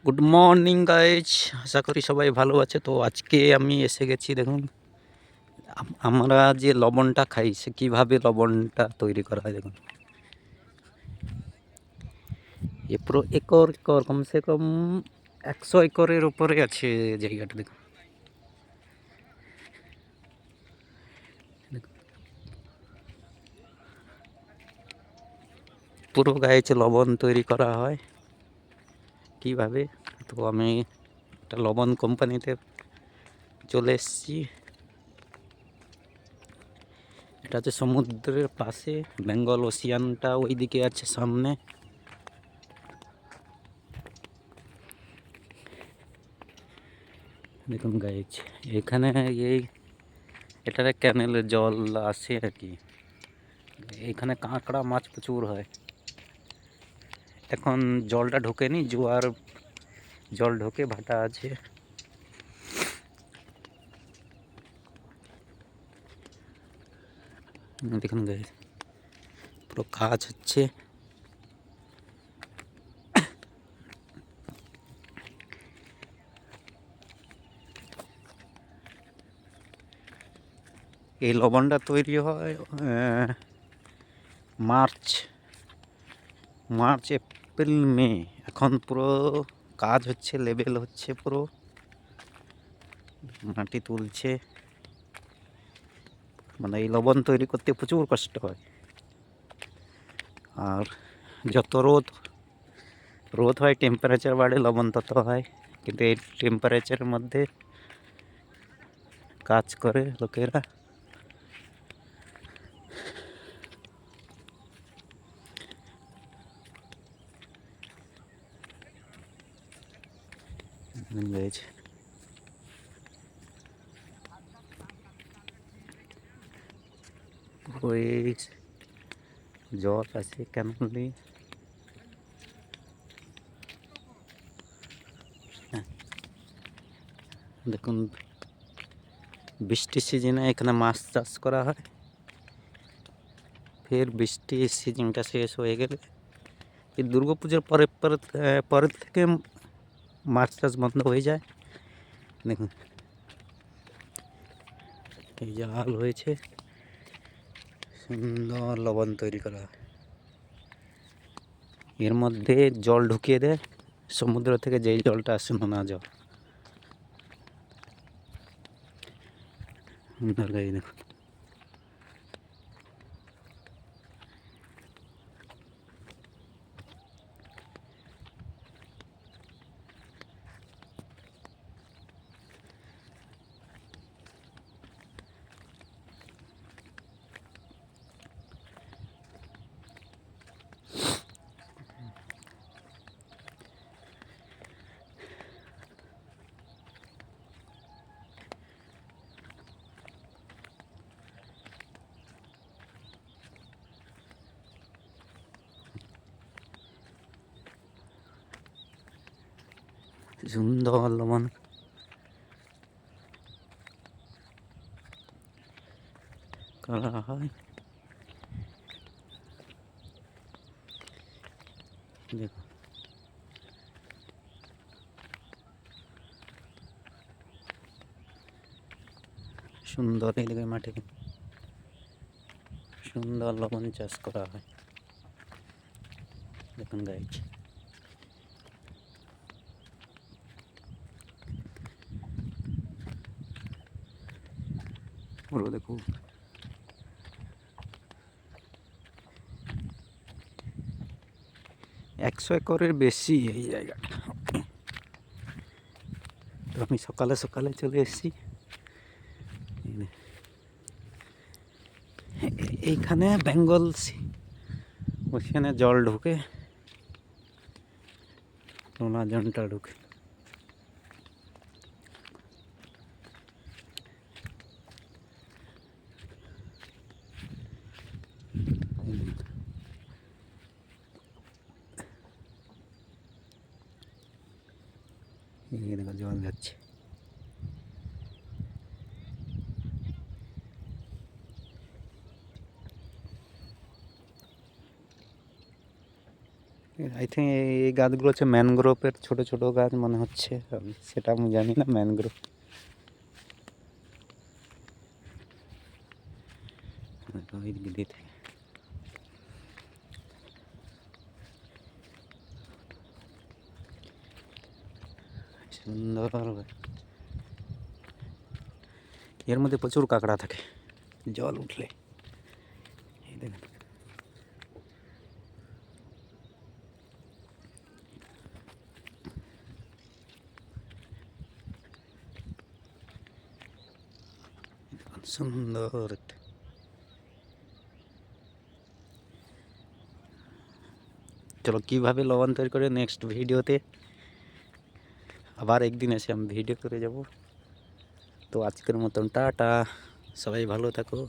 Good morning guys, আশা করি সবাই ভালো আছে। তো আজকে আমি এসে গেছি, দেখুন আমরা যে লবণটা খাই সে কীভাবে লবণটা তৈরি করা হয়। দেখুন এ পুরো একর একর কমসে কম 100 একরের উপরে আছে জায়গাটা। দেখুন পুরো গায়ে লবণ তৈরি করা হয় কীভাবে। তো আমি একটা লবণ কোম্পানিতে চলে এসেছি। এটা হচ্ছে সমুদ্রের পাশে, বেঙ্গল ওশিয়ানটা ওইদিকে আছে সামনে। দেখুন গাইজ, এখানে এই এটারে ক্যানেলের জল আসে আর কি। এখানে কাঁকড়া মাছ প্রচুর হয়। এখন জলটা ঢোকেনি, জোয়ার জল ঢোকে, ভাটা আছে। দেখুন গাইজ, পুরো কাজ হচ্ছে। এই লবণটা তৈরি হয় মার্চ মার্চ এপ্রিল মে। এখন পুরো কাজ হচ্ছে, লেবেল হচ্ছে, পুরো মাটি তুলছে। মানে এই লবণ তৈরি করতে প্রচুর কষ্ট হয়। আর যত রোদ রোদ হয়, টেম্পারেচার বাড়ে, লবণ তত হয়। কিন্তু এই টেম্পারেচারের মধ্যে কাজ করে লোকেরা। ওই জল আছে কেমনলি। দেখুন বৃষ্টির সিজনে এখানে মাছ চাষ করা হয়। ফের বৃষ্টির সিজনটা শেষ হয়ে গেলে, এই দুর্গাপুজোর পরের থেকে মাছ চাষ বন্ধ হয়ে যায়। দেখুন এই জাল হয়েছে, সুন্দর লবণ তৈরি করা হয়। এর মধ্যে জল ঢুকিয়ে দেয় সমুদ্র থেকে, যেই জলটা আসে নোনা জল। দেখুন সুন্দর লবণ করা হয়। দেখুন সুন্দর, এই দিকে মাঠে সুন্দর লবণ চাষ করা হয়। দেখুন গাইজ, পুরো দেখুন 100 একরের বেশি এই জায়গাটা। তো আমি সকালে সকালে চলে এসেছি। এইখানে বেঙ্গল ওখানে জল ঢুকে, নোনা জলটা ঢুকে। এই দেখো জল যাচ্ছে। আই থিঙ্ক এই গাছগুলো হচ্ছে ম্যানগ্রোভের ছোট ছোট গাছ মনে হচ্ছে, সেটা আমি জানি না। ম্যানগ্রোভ ওই দিক দিয়ে থেকে সুন্দর। এর মধ্যে প্রচুর কাঁকড়া থাকে জল উঠলে। এই দেখেন সুন্দর একটা। চলো কীভাবে লবণ তৈরি করে নেক্সট ভিডিওতে আবার একদিন এসে আমি ভিডিও করে যাব। তো আজকের মতন টাটা, সবাই ভালো থাকো।